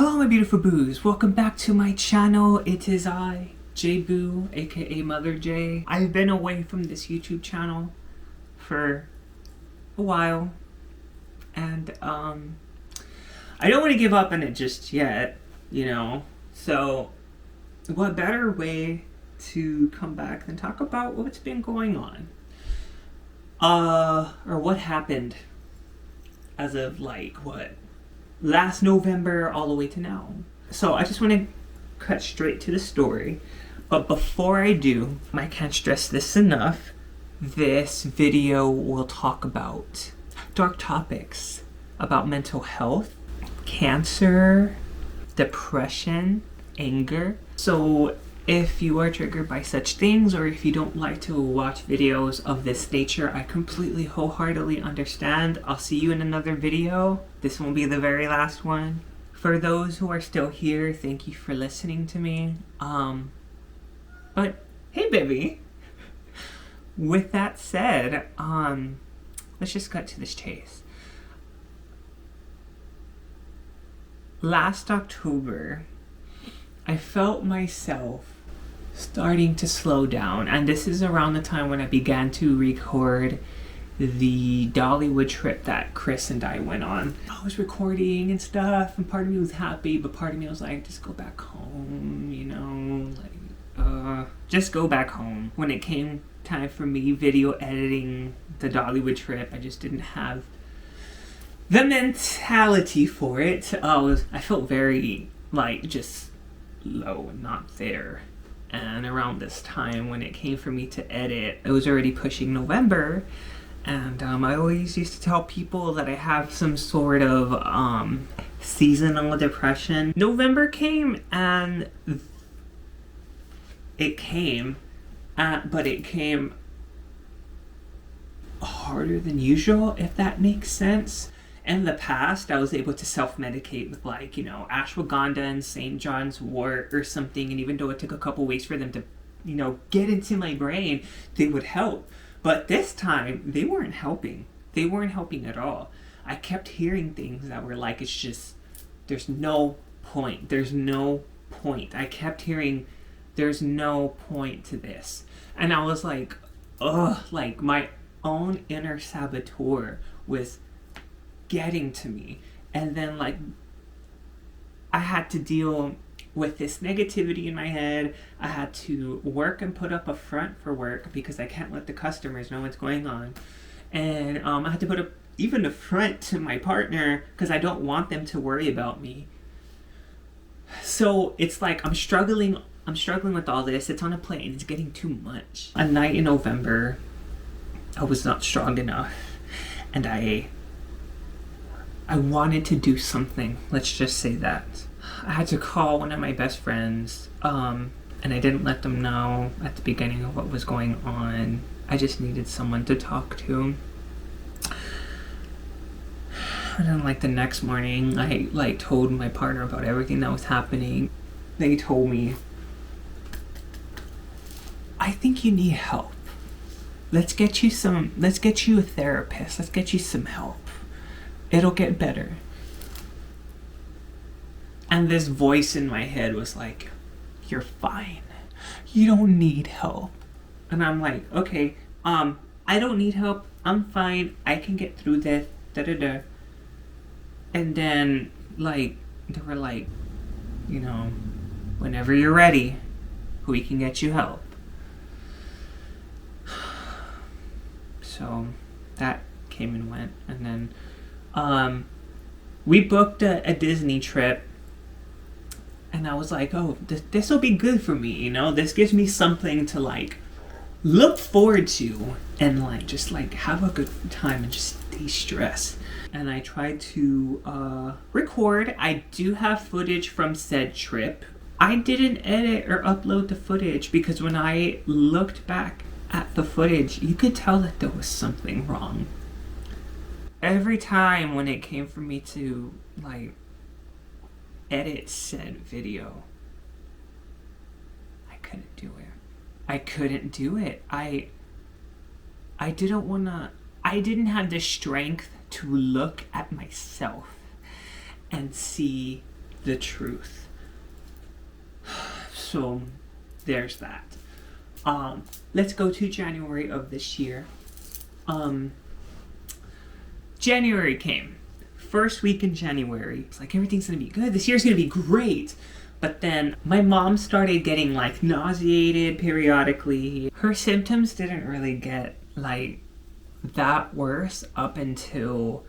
Hello my beautiful boos, welcome back to my channel. It is I, J-Boo, aka Mother J. I've been away from this YouTube channel for a while, and I don't want to give up on it just yet, you know. So what better way to come back than talk about what's been going on, or what happened as of last November all the way to now. So I just want to cut straight to the story. But before I do, I can't stress this enough. This video will talk about dark topics about mental health, cancer, depression, anger. So if you are triggered by such things, or if you don't like to watch videos of this nature, I completely wholeheartedly understand. I'll see you in another video. This won't be the very last one. For those who are still here, thank you for listening to me. But hey baby. With that said, let's just cut to this chase. Last October, I felt myself starting to slow down, and this is around the time when I began to record the Dollywood trip that Chris and I went on. I was recording and stuff, and part of me was happy, but part of me was like, just go back home, you know, just go back home. When it came time for me video editing the Dollywood trip, I just didn't have the mentality for it. I felt very just low and not there. And around this time when it came for me to edit, it was already pushing November, and I always used to tell people that I have some sort of seasonal depression. November came, and it came, but it came harder than usual, if that makes sense. In the past, I was able to self-medicate with ashwagandha and St. John's wort or something, and even though it took a couple weeks for them to, get into my brain, they would help. But this time, they weren't helping. They weren't helping at all. I kept hearing things that were like, it's just, there's no point. There's no point. I kept hearing, there's no point to this. And I was like, ugh, my own inner saboteur was getting to me. And then I had to deal with this negativity in my head. I had to work and put up a front for work because I can't let the customers know what's going on. And I had to put up even a front to my partner because I don't want them to worry about me. So it's I'm struggling with all this. It's on a plate and it's getting too much. A night in November, I was not strong enough, and I wanted to do something. Let's just say that. I had to call one of my best friends, and I didn't let them know at the beginning of what was going on. I just needed someone to talk to. And then the next morning, I told my partner about everything that was happening. They told me, I think you need help. Let's get you a therapist. Let's get you some help. It'll get better. And this voice in my head was like, you're fine. You don't need help. And I'm like, okay, I don't need help. I'm fine. I can get through this. Da-da-da. And then, they were like, whenever you're ready, we can get you help. So that came and went. And then we booked a Disney trip, and I was like, oh, this will be good for me, this gives me something to look forward to and just have a good time and just de-stress. And I tried to record. I do have footage from said trip. I didn't edit or upload the footage because when I looked back at the footage, you could tell that there was something wrong. Every time when it came for me to edit said video, I couldn't do it. I didn't have the strength to look at myself and see the truth. So there's that. Let's go to January of this year. January came. First week in January, it's like everything's gonna be good. This year's gonna be great. But then my mom started getting like nauseated periodically. Her symptoms didn't really get like that worse up until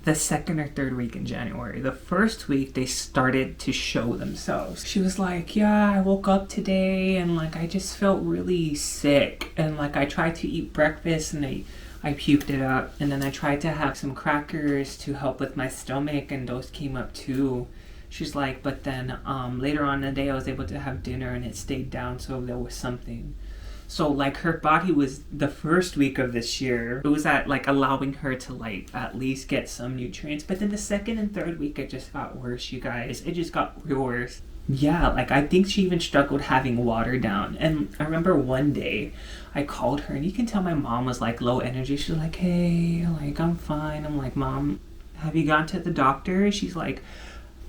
the second or third week in January. The first week they started to show themselves. She was like, yeah, I woke up today and like I just felt really sick, and like I tried to eat breakfast and I puked it up, and then I tried to have some crackers to help with my stomach and those came up too. She's like, but then later on in the day I was able to have dinner and it stayed down, so there was something. So like her body was, the first week of this year, it was at like allowing her to like at least get some nutrients. But then the second and third week it just got worse, you guys. It just got worse. Yeah, like I think she even struggled having water down. And I remember one day I called her, and you can tell my mom was like low energy. She's like, hey, like I'm fine. I'm like, Mom, have you gone to the doctor? She's like,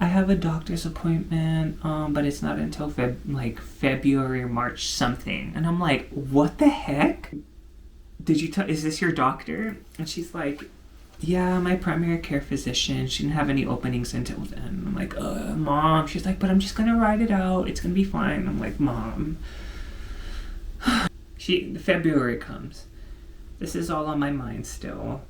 I have a doctor's appointment, but it's not until February or March something. And I'm like, what the heck? Is this your doctor? And she's like, yeah, my primary care physician. She didn't have any openings until then. I'm like, Mom. She's like, but I'm just gonna ride it out. It's gonna be fine. I'm like, Mom. February comes. This is all on my mind still.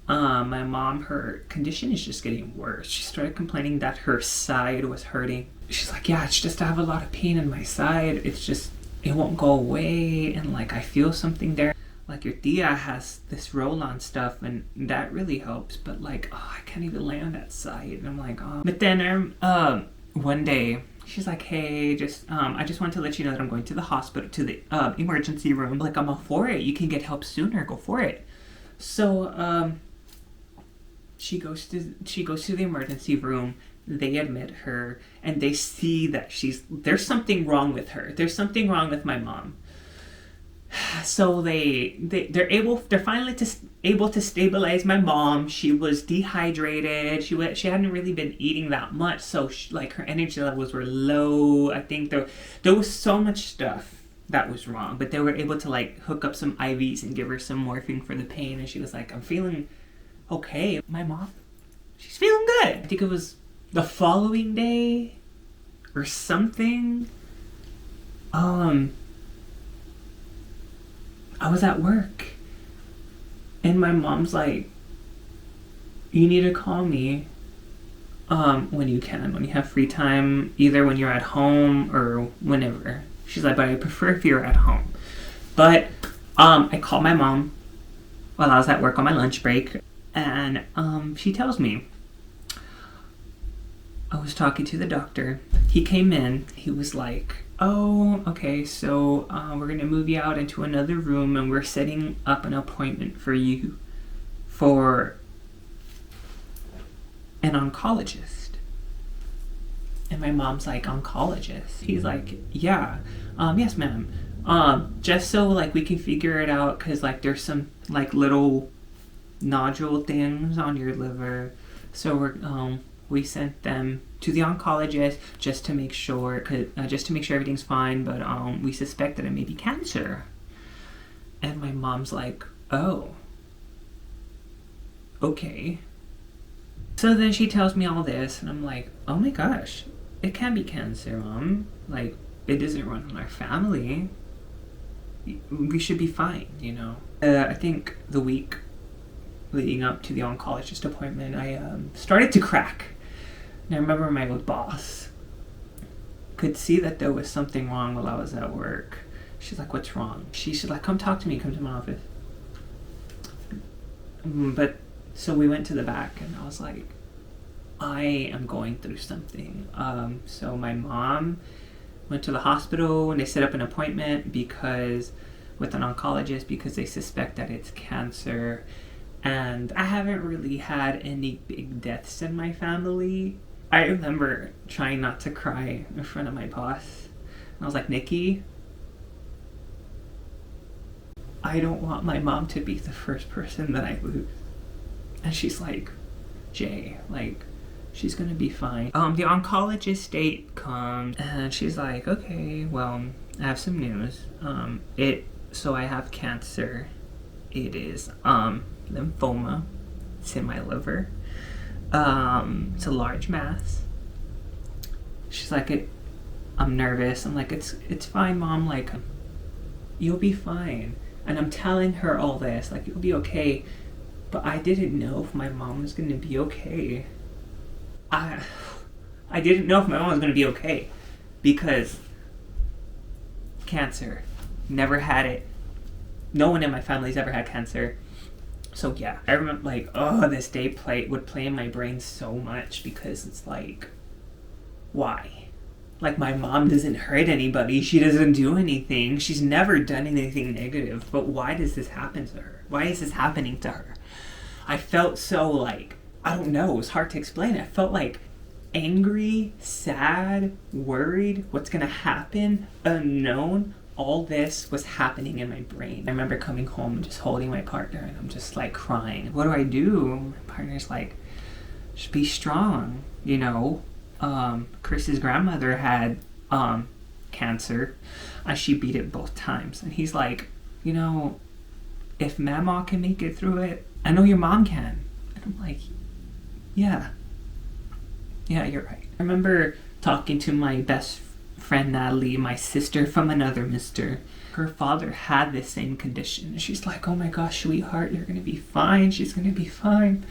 My mom, her condition is just getting worse. She started complaining that her side was hurting. She's like, yeah, it's just I have a lot of pain in my side. It's just, it won't go away. And like, I feel something there. Like your tia has this roll-on stuff and that really helps. But like, I can't even lay on that side. And I'm like, oh. But then one day, she's like, hey, I just want to let you know that I'm going to the hospital, to the emergency room. Like, I'm all for it. You can get help sooner. Go for it. So, she goes to the emergency room. They admit her, and they see that there's something wrong with her. There's something wrong with my mom. So they're finally able to stabilize my mom. She was dehydrated. She hadn't really been eating that much, so her energy levels were low. I think there was so much stuff that was wrong, but they were able to like hook up some IVs and give her some morphine for the pain, and she was like, I'm feeling okay. My mom, she's feeling good. I think it was the following day or something. I was at work and my mom's like, you need to call me when you have free time, either when you're at home or whenever. She's like, but I prefer if you're at home. But I called my mom while I was at work on my lunch break, and she tells me, I was talking to the doctor. He came in. He was like, oh, okay, so we're going to move you out into another room, and we're setting up an appointment for you for an oncologist. And my mom's like, oncologist? He's like, yeah, yes, ma'am. Just so like we can figure it out, because like there's some like little nodule things on your liver. So we sent them to the oncologist just to make sure, everything's fine, but we suspect that it may be cancer. And my mom's like, oh, okay. So then she tells me all this, and I'm like, oh my gosh, it can't be cancer, Mom. Like, it doesn't run in our family. We should be fine, you know. I think the week leading up to the oncologist appointment, I started to crack. And I remember my old boss could see that there was something wrong while I was at work. She's like, what's wrong? She's like, come talk to me, come to my office. But so we went to the back, and I was like, I am going through something. So my mom went to the hospital, and they set up an appointment with an oncologist because they suspect that it's cancer. And I haven't really had any big deaths in my family. I remember trying not to cry in front of my boss. And I was like, Nikki, I don't want my mom to be the first person that I lose. And she's like, Jay, like, She's gonna be fine. The oncologist date comes, and she's like, okay, well, I have some news. So I have cancer. It is, lymphoma. It's in my liver. It's a large mass. She's like, I'm nervous. I'm like, it's fine, Mom. Like, you'll be fine. And I'm telling her all this, like, you'll be okay. But I didn't know if my mom was gonna be okay. I didn't know if my mom was gonna be okay because cancer. Never had it. No one in my family's ever had cancer. So yeah, I remember like, this day would play in my brain so much because it's like, why? Like, my mom doesn't hurt anybody. She doesn't do anything. She's never done anything negative. But why does this happen to her? Why is this happening to her? I felt so like, I don't know, it was hard to explain. I felt like angry, sad, worried, what's gonna happen, unknown. All this was happening in my brain. I remember coming home and just holding my partner and I'm just like crying. What do? My partner's like, just be strong, you know. Chris's grandmother had cancer and she beat it both times. And he's like, you know, if Mama can make it through it, I know your mom can. And I'm like, yeah, you're right. I remember talking to my best friend Natalie, my sister from another mister. Her father had the same condition. She's like, oh my gosh, sweetheart, you're gonna be fine. She's gonna be fine.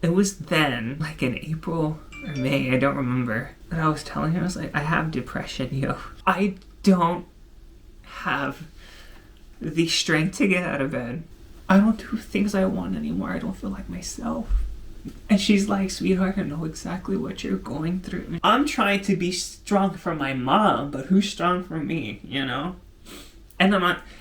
It was then, like in April or May, I don't remember, that I was telling her, I was like, I have depression, yo. I don't have the strength to get out of bed. I don't do things I want anymore. I don't feel like myself. And she's like, sweetheart, I know exactly what you're going through. I'm trying to be strong for my mom, but who's strong for me, you know? And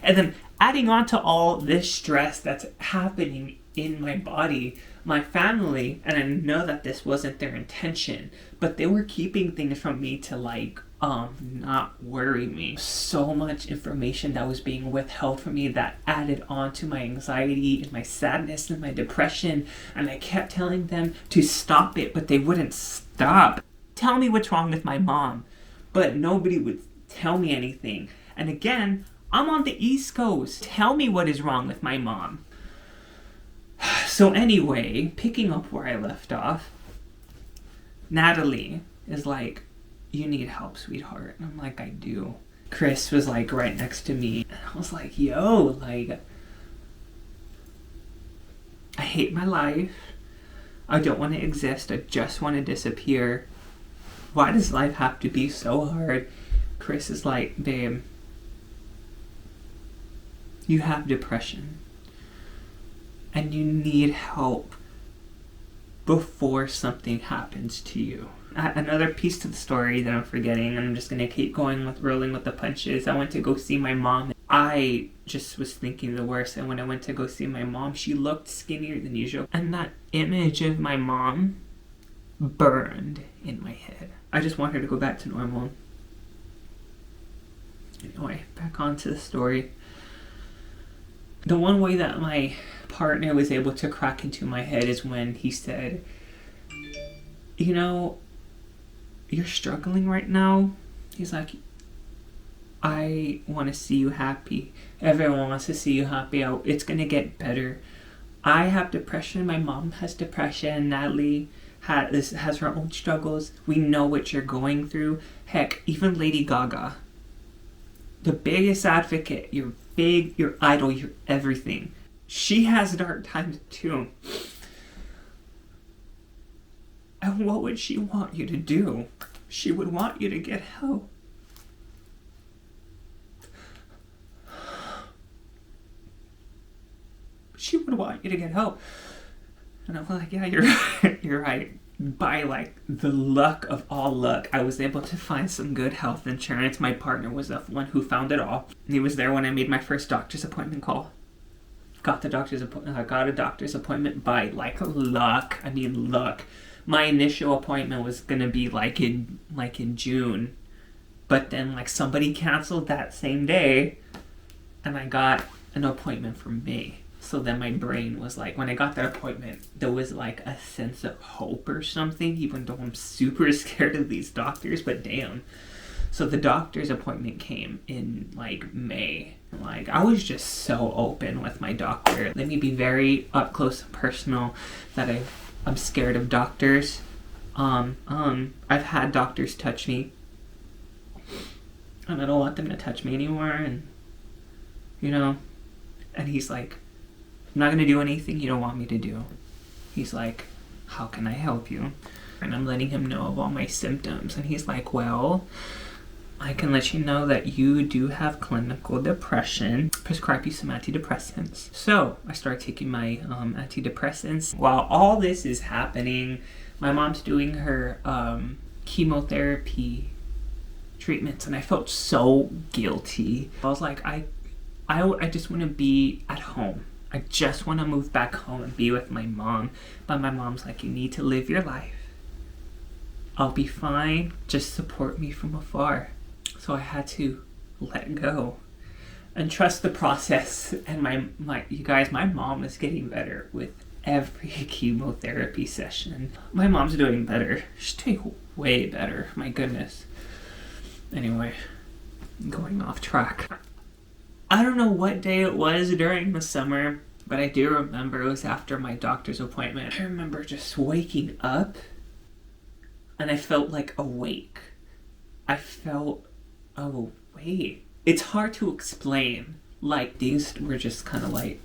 then adding on to all this stress that's happening in my body, my family, and I know that this wasn't their intention, but they were keeping things from me to like, not worry me. So much information that was being withheld from me that added on to my anxiety and my sadness and my depression. And I kept telling them to stop it, but they wouldn't stop. Tell me what's wrong with my mom. But nobody would tell me anything. And again, I'm on the East Coast. Tell me what is wrong with my mom. So anyway, picking up where I left off, Natalie is like, you need help, sweetheart. And I'm like, I do. Chris was like right next to me. And I was like, yo, like, I hate my life. I don't want to exist. I just want to disappear. Why does life have to be so hard? Chris is like, babe, you have depression. And you need help before something happens to you. Another piece to the story that I'm forgetting, and I'm just gonna keep rolling with the punches. I went to go see my mom. I just was thinking the worst, and when I went to go see my mom, she looked skinnier than usual. And that image of my mom burned in my head. I just want her to go back to normal. Anyway, back onto the story. The one way that my partner was able to crack into my head is when he said, you know, you're struggling right now. He's like, I want to see you happy. Everyone wants to see you happy. It's going to get better. I have depression. My mom has depression. Natalie has her own struggles. We know what you're going through. Heck, even Lady Gaga, the biggest advocate, you're big, your idol, your everything. She has dark times too. And what would she want you to do? She would want you to get help. She would want you to get help. And I'm like, yeah, you're right. You're right. By like the luck of all luck, I was able to find some good health insurance. My partner was the one who found it all. He was there when I made my first doctor's appointment call. Got a doctor's appointment by like luck. I mean luck. My initial appointment was gonna be like in June, but then like somebody canceled that same day, and I got an appointment for May. So then my brain was like, when I got that appointment, there was like a sense of hope or something, even though I'm super scared of these doctors, but damn. So the doctor's appointment came in like May. Like, I was just so open with my doctor. Let me be very up close and personal that I'm scared of doctors. I've had doctors touch me, and I don't want them to touch me anymore, and and he's like, I'm not gonna do anything you don't want me to do. He's like, how can I help you? And I'm letting him know of all my symptoms, and he's like, well, I can let you know that you do have clinical depression. Prescribe you some antidepressants. So I started taking my antidepressants. While all this is happening, my mom's doing her chemotherapy treatments, and I felt so guilty. I was like, I just want to be at home. I just want to move back home and be with my mom. But my mom's like, you need to live your life. I'll be fine. Just support me from afar. So I had to let go and trust the process. And you guys, my mom is getting better with every chemotherapy session. My mom's doing better. She's doing way better. My goodness. Anyway, I'm going off track. I don't know what day it was during the summer, but I do remember it was after my doctor's appointment. I remember just waking up and I felt like awake. I felt, oh wait. It's hard to explain. Like, things were just kind of like,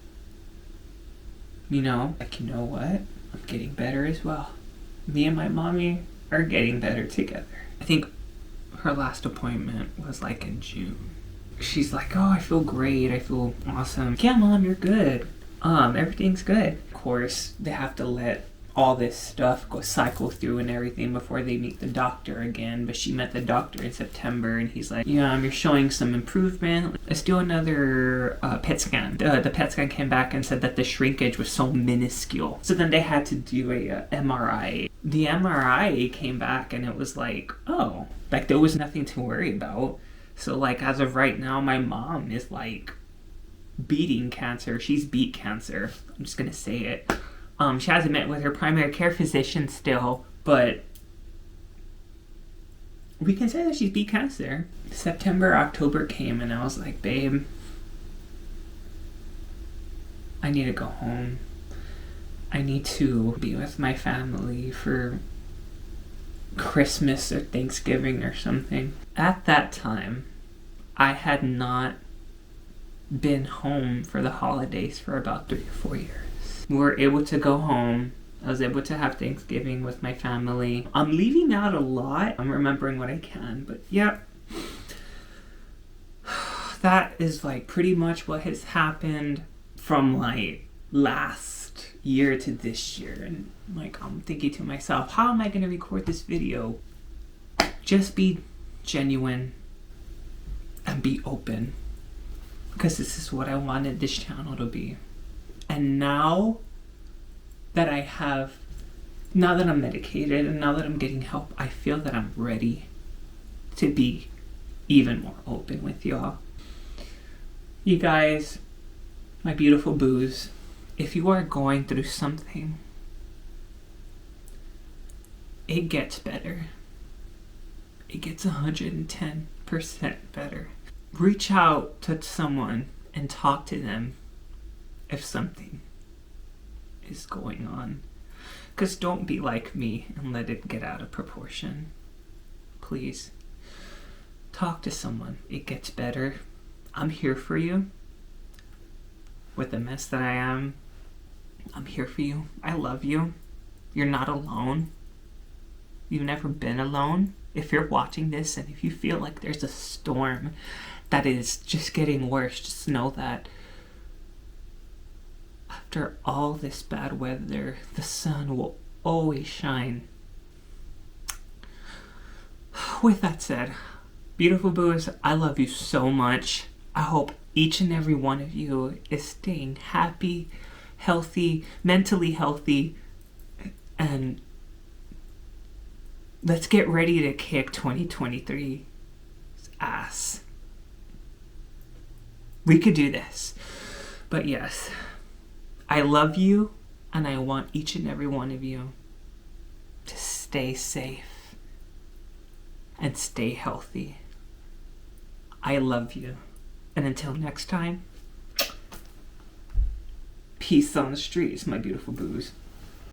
you know what? I'm getting better as well. Me and my mommy are getting better together. I think her last appointment was like in June. She's like, oh, I feel great. I feel awesome. Yeah, Mom, you're good. Everything's good. Of course, they have to let all this stuff go cycle through and everything before they meet the doctor again. But she met the doctor in September, and he's like, yeah, you're showing some improvement. Let's do another PET scan. The PET scan came back and said that the shrinkage was so minuscule. So then they had to do a MRI. The MRI came back and it was like, oh, like there was nothing to worry about. So like as of right now, my mom is like beating cancer. She's beat cancer. I'm just gonna say it. She hasn't met with her primary care physician still, but we can say that she's beat cancer. September, October came, and I was like, babe, I need to go home. I need to be with my family for Christmas or Thanksgiving or something. At that time, I had not been home for the holidays for about 3 or 4 years. We were able to go home. I was able to have Thanksgiving with my family. I'm leaving out a lot. I'm remembering what I can, but yeah. That is like pretty much what has happened from like last year to this year. And like I'm thinking to myself, how am I going to record this video? Just be genuine and be open, because this is what I wanted this channel to be. And now that I'm medicated and now that I'm getting help, I feel that I'm ready to be even more open with y'all. You guys, my beautiful boos, if you are going through something, it gets better. It gets 110% better. Reach out to someone and talk to them if something is going on. Because don't be like me and let it get out of proportion. Please. Talk to someone. It gets better. I'm here for you. With the mess that I am, I'm here for you. I love you. You're not alone. You've never been alone. If you're watching this and if you feel like there's a storm that is just getting worse, just know that after all this bad weather, the sun will always shine. With that said, beautiful boos, I love you so much. I hope each and every one of you is staying happy, healthy, mentally healthy, and let's get ready to kick 2023's ass. We could do this. But yes, I love you, and I want each and every one of you to stay safe and stay healthy. I love you. And until next time, peace on the streets, my beautiful boos.